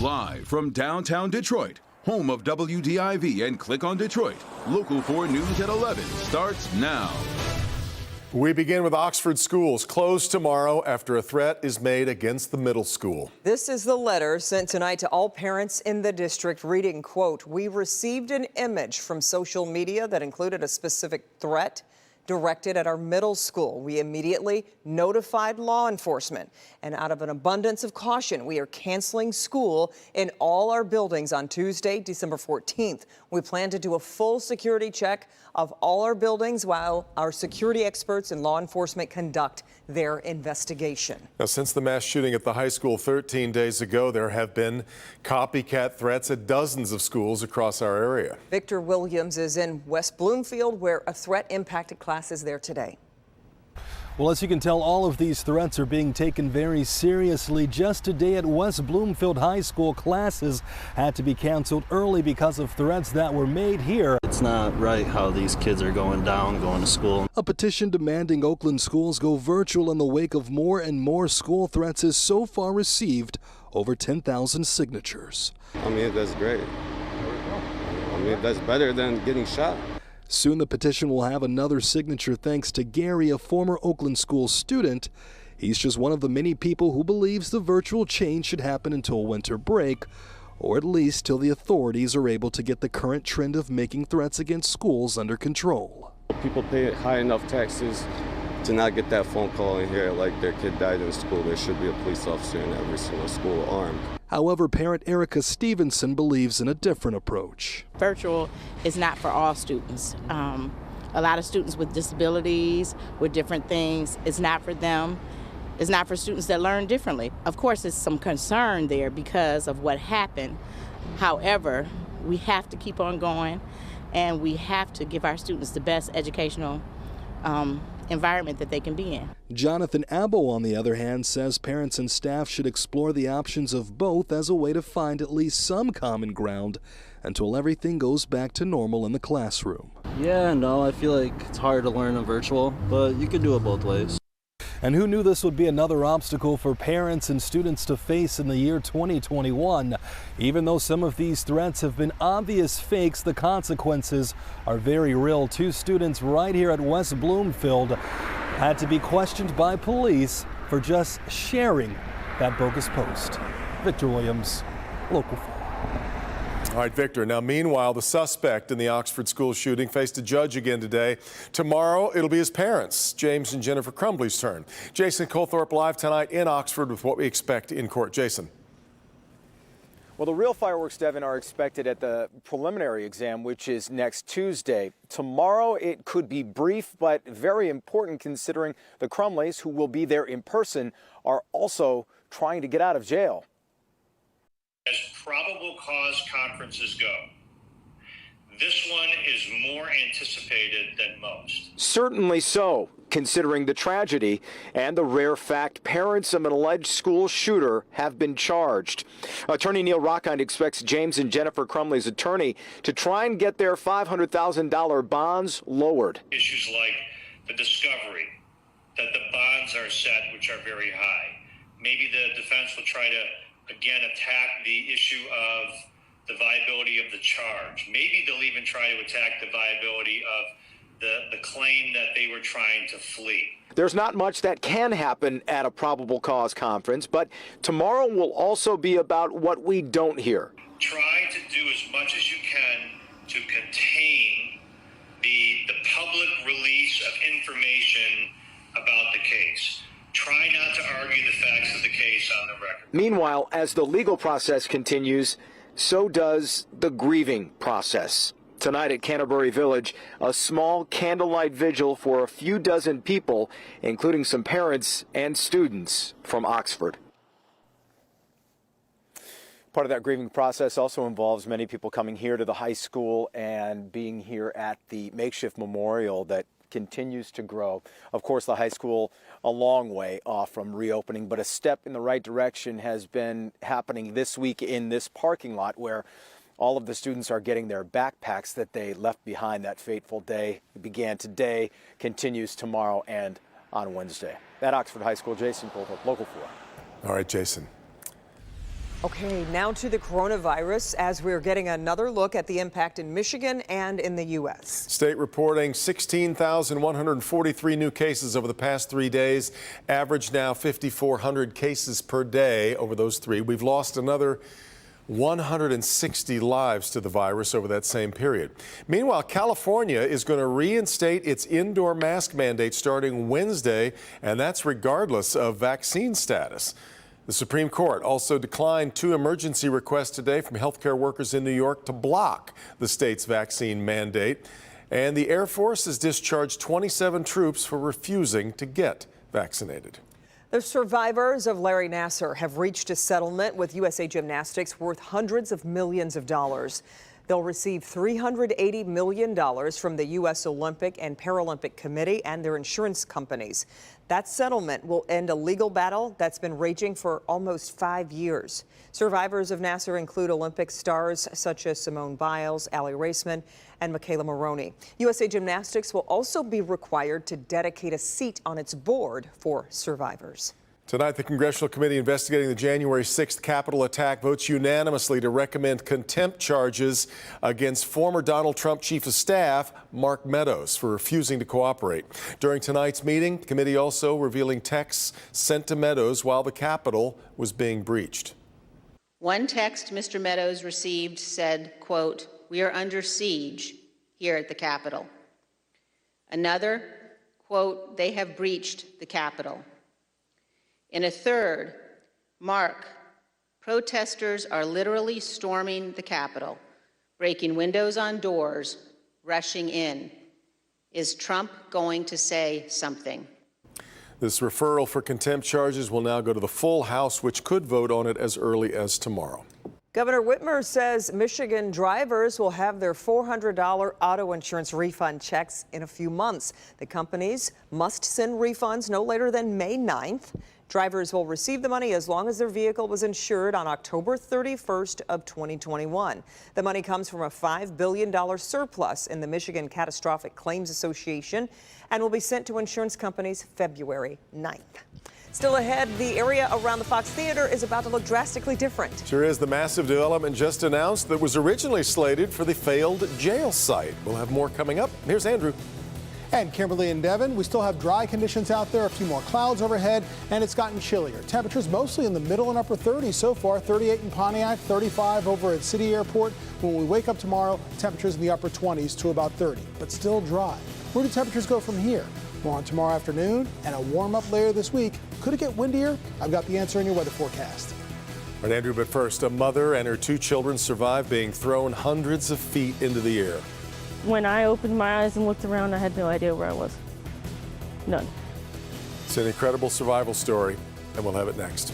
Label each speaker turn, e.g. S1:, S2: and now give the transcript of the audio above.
S1: Live from downtown Detroit, home of WDIV and Click on Detroit, Local 4 News at 11 starts now.
S2: We begin with Oxford schools closed tomorrow after a threat is made against the middle school.
S3: This is the letter sent tonight to all parents in the district reading, quote, "We received an image from social media that included a specific threat directed at our middle school. We immediately notified law enforcement, and out of an abundance of caution, we are canceling school in all our buildings on Tuesday, December 14th. We plan to do a full security check of all our buildings while our security experts and law enforcement conduct their investigation."
S2: Now, since the mass shooting at the high school 13 days ago, there have been copycat threats at dozens of schools across our area.
S3: Victor Williams is in West Bloomfield, where a threat impacted classes there today.
S4: Well, as you can tell, all of these threats are being taken very seriously. Just today at West Bloomfield High School, classes had to be canceled early because of threats that were made here.
S5: It's not right how these kids are going to school.
S4: A petition demanding Oakland schools go virtual in the wake of more and more school threats has so far received over 10,000 signatures.
S6: I mean, that's great. I mean, that's better than getting shot.
S4: Soon the petition will have another signature thanks to Gary, a former Oakland school student. He's just one of the many people who believes the virtual change should happen until winter break, or at least till the authorities are able to get the current trend of making threats against schools under control.
S6: People pay high enough taxes to not get that phone call and hear like their kid died in school. There should be a police officer in every single school armed.
S4: However, parent Erica Stevenson believes in a different approach.
S7: Virtual is not for all students. A lot of students with disabilities, with different things, it's not for them. It's not for students that learn differently. Of course, there's some concern there because of what happened. However, we have to keep on going, and we have to give our students the best educational environment that they can be in.
S4: Jonathan Abbo, on the other hand, says parents and staff should explore the options of both as a way to find at least some common ground until everything goes back to normal in the classroom.
S5: Yeah, no, I feel like it's hard to learn in virtual, but you can do it both ways.
S4: And who knew this would be another obstacle for parents and students to face in the year 2021? Even though some of these threats have been obvious fakes, the consequences are very real. Two students right here at West Bloomfield had to be questioned by police for just sharing that bogus post. Victor Williams, Local 4.
S2: All right, Victor. Now, meanwhile, the suspect in the Oxford school shooting faced a judge again today. Tomorrow, it'll be his parents, James and Jennifer Crumbley's turn. Jason Colthorpe live tonight in Oxford with what we expect in court. Jason.
S8: Well, the real fireworks, Devin, are expected at the preliminary exam, which is next Tuesday. Tomorrow, it could be brief, but very important considering the Crumleys, who will be there in person, are also trying to get out of jail.
S9: As probable cause conferences go, this one is more anticipated than most.
S8: Certainly so, considering the tragedy and the rare fact parents of an alleged school shooter have been charged. Attorney Neil Rockhind expects James and Jennifer Crumbley's attorney to try and get their $500,000 bonds lowered.
S9: Issues like the discovery, that the bonds are set, which are very high. Maybe the defense will try to again attack the issue of the viability of the charge. Maybe they'll even try to attack the viability of the claim that they were trying to flee.
S8: There's not much that can happen at a probable cause conference, but tomorrow will also be about what we don't hear.
S9: Try to do as much as you can to contain the public release of information about the case. Try not to argue the facts of the case on the record.
S8: Meanwhile, as the legal process continues, so does the grieving process. Tonight at Canterbury Village, a small candlelight vigil for a few dozen people, including some parents and students from Oxford. Part of that grieving process also involves many people coming here to the high school and being here at the makeshift memorial that continues to grow. Of course, the high school a long way off from reopening, but a step in the right direction has been happening this week in this parking lot where all of the students are getting their backpacks that they left behind that fateful day. It began today, continues tomorrow and on Wednesday. At Oxford High School, Jason Colthorpe, Local 4.
S2: All right, Jason.
S3: Okay, now to the coronavirus as we're getting another look at the impact in Michigan and in the U.S.
S2: State reporting 16,143 new cases over the past 3 days. Average now 5,400 cases per day over those three. We've lost another 160 lives to the virus over that same period. Meanwhile, California is going to reinstate its indoor mask mandate starting Wednesday, and that's regardless of vaccine status. The Supreme Court also declined 2 emergency requests today from healthcare workers in New York to block the state's vaccine mandate. And the Air Force has discharged 27 troops for refusing to get vaccinated.
S3: The survivors of Larry Nassar have reached a settlement with USA Gymnastics worth hundreds of millions of dollars. They'll receive $380 million from the U.S. Olympic and Paralympic Committee and their insurance companies. That settlement will end a legal battle that's been raging for almost 5 years. Survivors of Nassar include Olympic stars such as Simone Biles, Allie Raceman, and Michaela Maroney. USA Gymnastics will also be required to dedicate a seat on its board for survivors.
S2: Tonight, the Congressional Committee investigating the January 6th Capitol attack votes unanimously to recommend contempt charges against former Donald Trump Chief of Staff Mark Meadows for refusing to cooperate. During tonight's meeting, the committee also revealing texts sent to Meadows while the Capitol was being breached.
S10: One text Mr. Meadows received said, quote, "We are under siege here at the Capitol." Another, quote, "They have breached the Capitol." In a third, Mark, protesters are literally storming the Capitol, breaking windows on doors, rushing in. Is Trump going to say something?
S2: This referral for contempt charges will now go to the full House, which could vote on it as early as tomorrow.
S3: Governor Whitmer says Michigan drivers will have their $400 auto insurance refund checks in a few months. The companies must send refunds no later than May 9th. Drivers will receive the money as long as their vehicle was insured on October 31st of 2021. The money comes from a $5 billion surplus in the Michigan Catastrophic Claims Association and will be sent to insurance companies February 9th. Still ahead, the area around the Fox Theater is about to look drastically different.
S2: Sure is. The massive development just announced that was originally slated for the failed jail site. We'll have more coming up. Here's Andrew.
S11: And Kimberly and Devin, we still have dry conditions out there, a few more clouds overhead, and it's gotten chillier. Temperatures mostly in the middle and upper 30s so far, 38 in Pontiac, 35 over at City Airport. When we wake up tomorrow, temperatures in the upper 20s to about 30, but still dry. Where do temperatures go from here? More on tomorrow afternoon and a warm-up later this week. Could it get windier? I've got the answer in your weather forecast.
S2: All right, Andrew, but first, a mother and her 2 children survived being thrown hundreds of feet into the air.
S12: When I opened my eyes and looked around, I had no idea where I was. None.
S2: It's an incredible survival story, and we'll have it next.